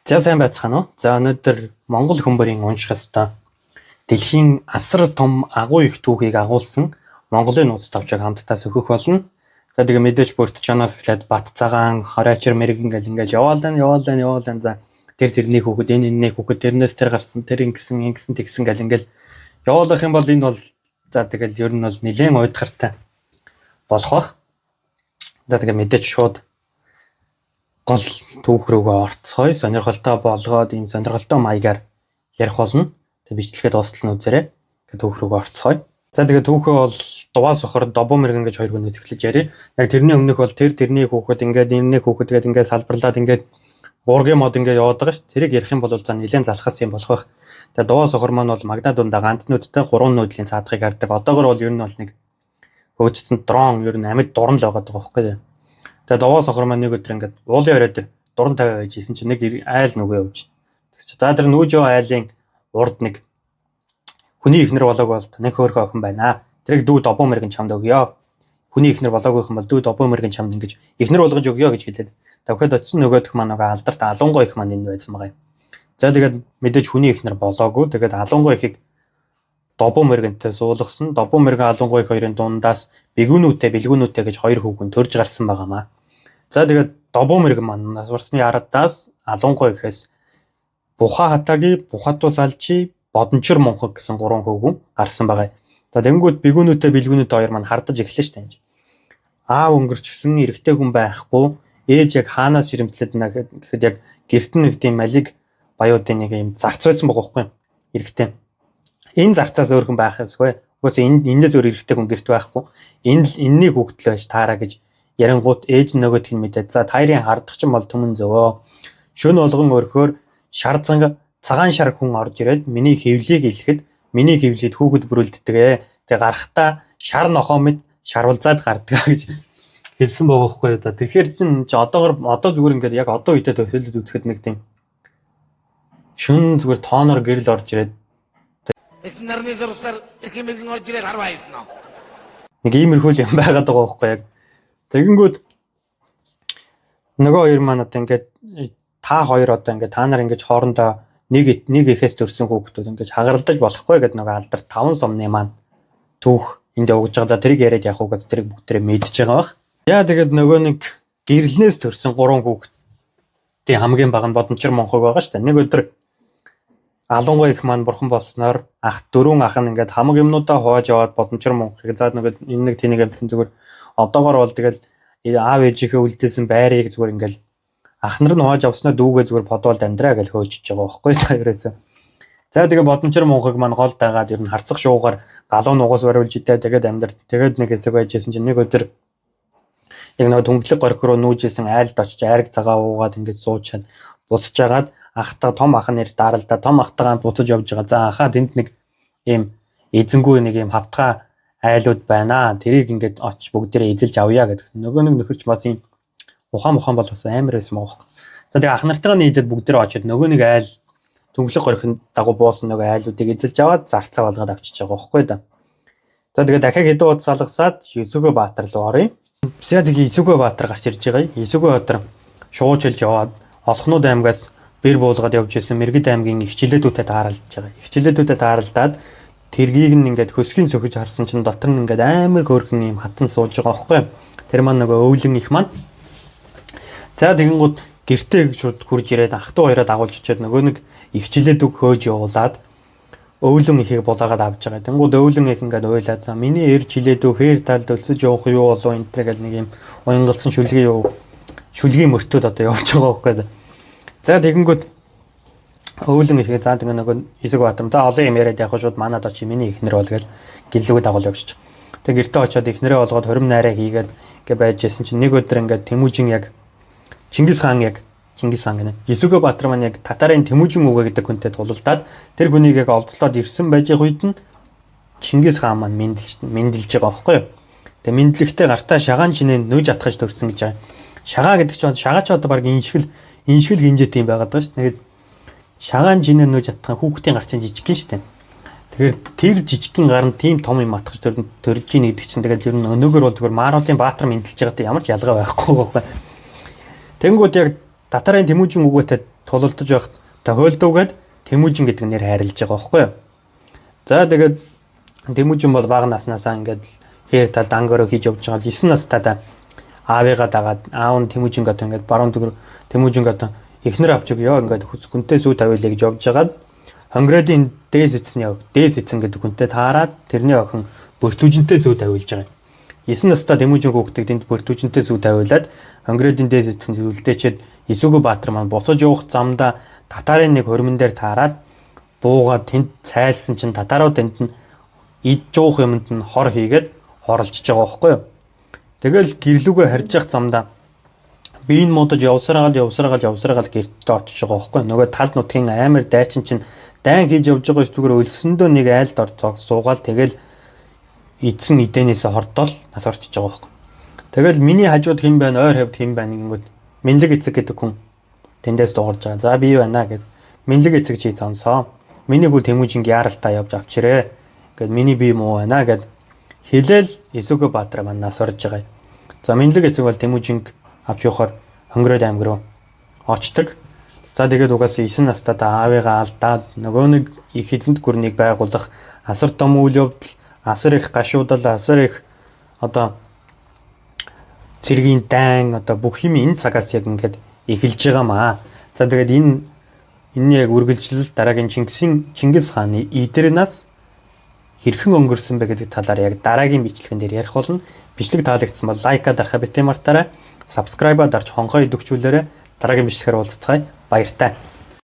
За сайн байцгаана уу. За өнөөдөр Монгол хүмүүрийн унших ёстой дэлхийн асар том агуу их түүхийг агуулсан Монголын нууц товчийг хамтдаа сөхөх болно. За тэгээ мэдээж бүрт Чоноос эхлээд Бат цагаан, Хорайчир мэрэг ингээл яваалаа. За тэрний хүүхэд энэ хүүхэд тэрнээс тэр гарсан тэр ингэсэн тэгсэн гэл ингээл явуулах юм бол энэ бол за тэгэл ер нь бол нэлээд уйдгартай болох бах. За тэгээ мэдээж шууд гол түүх рүүгээ орцгоё. Сонирхолтой болгоод ийм сонирхолтой маягаар ярих болно. Тэг бичлэгээ дуустал нь үзээрэй. Тэг түүх рүүгээ орцгоё. За тэгээ түүхөө бол Дуваа сохор Добоо мэргэн гэж хоёр хүнээс эхэлж ярив. Яг тэрний өмнөх бол тэрний хүүхэд ингээд энэний хүүхэд гээд ингээд салбарлаад ингээд ургийн мод ингээд яваад байгаа ш. Тэрийг ярих юм бол за нэлээд залхас юм болох байх. Тэгээ Дуваа сохор маань бол Магна дундаа ганцнуудтай 3 нүүдлийн цаадгыг хардаг. Одоогор бол ер нь бол нэг хөөцсөн дрон ер нь амьд дуран л байгаа байхгүй. Тэгээ Дуваа сохор маань нэг өдөр ингээд уулын орой дээр дуран тавиа байжсэн чинь нэг айл нүгэ явж. Тэгсч за тэр нүүжөө айлын урд нэг хүний ихнэр болоог бол нэг хөөрхөн охин байна. Тэрийг дүү Добоо мэргэн чамд өгье. Хүний ихнэр болоогүйх юм бол дүү Добоо мэргэн чамд ингэж ихнэр болгож өгье гэж хэлээд. Давхад очисон нөгөөх маань нөгөө алдарт алунгой их маань энэ байсан байгаа юм. За тэгээд мэдээж хүний ихнэр болоогүй. Тэгээд алунгой ихийг Добоо мэргэнтэй суулгасан. Добоо мэргэн алунгой их хоёрын дундаас бэлгүүнүүтэй гэж хоёр хүүхэн төрж гарсан байгаамаа. За тэгээд Добоо мэргэн маань нас барсны арадаас алунгой ихээс Буха хатагийн Бухатус алчи Бодончор Монхог гэсэн 3 хүүхэн гарсан байгаа. За тэнгүүд бэлгүүнүүтэй хоёр маань хардаж эхлэв ш тань. Аав өнгөрч гисэн эрэгтэй хүн байхгүй. Ээж яг хаанаас ширэмтлээд нэ гэхэд яг гэрт нэг тийм малиг баяуудын нэг юм зарц байсан байгаа байхгүй. Эрэгтэй. Энэ зарцаас өөр хүн байх юмсгүй. Угсаа энэс өөр эрэгтэй хүн гэрт байхгүй. Энэний хүүхдэл байж таараа гэж ярингууд ээж нөгөөдг нь мэдээд за таарын хардах ч юм бол түмэн зөвөө. Шөнө болгон өрхөөр шар цагаан шар хүн орж ирээд миний хэвлийг илэхэд миний хэвлийд хүүхэд бүрүүлддэг. Тэгээ гарахтаа шар нохоо мэд шарвалзаад гардаг гэж хэлсэн байгаа байхгүй юу. Тэгэхээр чи одоо зүгээр ингээд яг одоо үедээ төсөөлөд үзэхэд нэг тийм шүн зүгээр тооноор гэрэл орж ирээд Эснэрний зурсаар ихэмэгэн орж ирээд харваа хийсэн нь. нэг иймэрхүү юм байгаад байгаа байхгүй яг. Тэгэнгүүт нөгөө хоёр маань одоо ингээд та хоёр одоо ингээд та нар ингээд хоорондоо нэг ихээс төрсэн хүүхдүүд ингээд хагаралдаж болохгүй гэдэг нөгөө алдар 5 сумны маань түүх энд явж байгаа. За тэрийг яриад явах уу гэж тэрийг бүгдээрээ мэдж байгаа бах. Яа тэгээд нөгөө нэг гэрлэнээс төрсэн 3 хүүхдийн хамгийн бага нь Бодончор Монхог байгаа шүү дээ. Нэг өдөр алунгой их маань бурхан болсноор дөрвөн ах нь ингээд хамаг юмнуудаа хувааж яваад Бодончор Монхыг заад нөгөө энэ нэг тэнийг амтэн зүгээр одоогор бол тэгэл аав ээжийнхээ үлдээсэн байрыг зүгээр ингээд ах нар нь хувааж авснаа дүүгээ зүгээр подвол амьдраа гэж хөөжж байгаа байхгүй хоёроос. За тэгээ Бодончор Монхог маань гол дагаад ер нь харцах шуугаар галуу нугас бариулж идэ тэгээд амьдар тэгээд нэг хэсэг байжсэн чинь нэг өдөр яг нөгөө төнгөлөг горх руу нүүжсэн айлд очиж айраг цагаа уугаад ингээд суучаад буцаж агаад ахтаа том ах нэр даралдаа том ахтагаа буцаж явж байгаа. За ахаа тэнд нэг ийм эзэнгүү нэг ийм хавтгаа айлууд байна. Тэрийг ингээд очиж бүгдээрээ эзэлж авъя гэдгсэн. Нөгөө нэг нөхөрч бас ийм ухаан бол бас амар байсан мөн. За тэгээ ах нартайгаа нийлээд бүгдээрээ очиод нөгөө нэг айл төнгөлөг горхын дагуу буусан нөгөө айлуудыг эзэлж аваад зарцаа болгоод авчиж байгаа байхгүй да. За тэгээ дахиад хэдэн удаа салгасаад Есүгөө Баатар руу оръё. За тэгээ Есүгөө Баатар гарч ирж байгаа. Есүгөө Баатар шуучилж яваад Олхнууд аймгаас бэр буулгаад явж исэн Мэргэд аймгийн Ихчлээдүүтэй тааралдж байгаа. Ихчлээдүүтэй тааралдаад тэргийг нь ингээд хөсгийн сөхөж харсан чинь дотор нь ингээд амар хөөрхөн юм хатан сууж байгаа байхгүй. Тэр маань нөгөө өвлөн их маань. За тэгэнгүүт гэртээ шууд хурж ирээд ах トゥ хоёроо дагуулж очиод нөгөө нэг Ихчлээдүүг хөөж явуулаад өвлөн ихийг булаагаад авч байгаа. Тэнгүүд өвлөн их ингээд ойлаад за миний эр жилээдүү хээр талд өлсөж явах юу болов энэ төр гэл нэг юм уянгалсан шүлгийн мөртөд одоо явж байгаа байхгүй. За тэгэнгүүт өвлөн ихээ за тэгээ нөгөө Есүг Баатар за олон юм яриад явах шууд манад очи миний ихнэр бол гэл гэллэгөө дагуул явчих. Тэгээ гэртээ очиод ихнэрээ болгоод хорим найраа хийгээд ингээ байжсэн чинь нэг өдөр ингээд Тэмүүжин яг Чингис хаан гэнэ. Есүгөө Баатар маань яг татарын Тэмүүжин үгээ гэдэг хүнтэй тулалдаад тэр хүнийг яг олдлоод ирсэн байж байгаа үед нь Чингис хаан маань мэндэлж байгаа байхгүй юу. Тэгээ мэндлэхдээ гартаа шагаан чинээ нөж атгаж төрсөн гэж байгаа. Шагаа гэдэг чинь шагаа ч одоо баг иншгэл гинжээтэй юм байгаад байгаа шүү. Тэгээд шагаан чинээ нөж атгах хүүхдийн гарчин жижигхэн шүү дээ. Тэгэхээр тэр жижигхэн гар нь тийм том юм атгаж төрж ийн гэдэг чинь тэгээд ер нь өнөөгөр бол зүгээр Maaруулын Баатар мэндэлж байгаатай ямар ч ялгаа байхгүй байхгүй. Тэнгүүд яг Татарын Тэмүүжин үгээтэй тулалдаж байхад тохиолдовгээд Тэмүүжин гэдэг нэр хайрлаж байгаа байхгүй юу. За тэгээд Тэмүүжин бол бага наснасаа ингээд хээр талд ангороо хийж явж байгаа 9 настайдаа аавыгаа дагаад аав нь Тэмүүжин одоо ингээд баруун төгөр Тэмүүжин одоо эхнэр авч өгөө ингээд хүнтэй сүү тавиулъя гэж явж байгаад Хонгородын дээс эцэн гэдэг хүнтэй таарад тэрний охин Бөртүжинтэй сүү тавиулж байгаа. 9 настай Тэмүүжин хүүхдийг тэнд Бөртүжинтэй сүү тавиулаад Хонгородын дээс эцэн үлдээчээд Эсүгөө Баатар маань буцаж явах замдаа татарын нэг хөрмөн дээр таарад буугаад тэнд цайлсан чинь татарууд тэнд нь ид жуух юмд нь хор хийгээд хорлжж байгаа байхгүй юу. Тэгэл гэрлүүгээ харж явах замдаа би энэ модож явсаргаал гэртээ очиж байгаа байхгүй юу. Нөгөө талд нутгийн амар дайчин чинь дайн хийж явж байгаа зүгээр өлсөндөө нэг айлд орцоо суугаал тэгэл эдсэн идэнээсээ хордоол нас орчиж байгаа байхгүй. Тэгэл миний хажууд хэн байна, ойр хавьд хэн байна гингүүд Минлэг эцэг гэдэг хүн тэндээс дуугарж байгаа. За би байна гэд Минлэг эцэг чи сонсоо. Миний хүү Тэмүүжинг яаралтай явж авчирээ. Гэт миний бие муу байна гэд хэлээл Эсүгөө Баатар маань нас орж байгаа. За Минлэг эцэг бол Тэмүүжинг авч явахаар Хонгород аймаг руу очдог. За тэгээд угаасаа 9 настайдаа аавыгаа алдаад нөгөө нэг их эзэнт гүрнийг байгуулах асар том үйл явдал, асар их гашуудал, асар их одоо цэргийн дайн одоо бүх юм энэ цагаас яг ингээд эхэлж байгаамаа. За тэгээд энэ яг үргэлжлэл дараагийн Чингис хааны Идэрнаас хэрхэн өнгөрсөн бэ гэдэг талаар яг дараагийн бичлэгэн дээр ярих болно. Бичлэг таалагдсан бол лайка дарахаа битээ мартаарай. Subscribe дарж хонхоо идэвхжүүлээрэй. Дараагийн бичлэгээр уулзцгаая. Баяртай.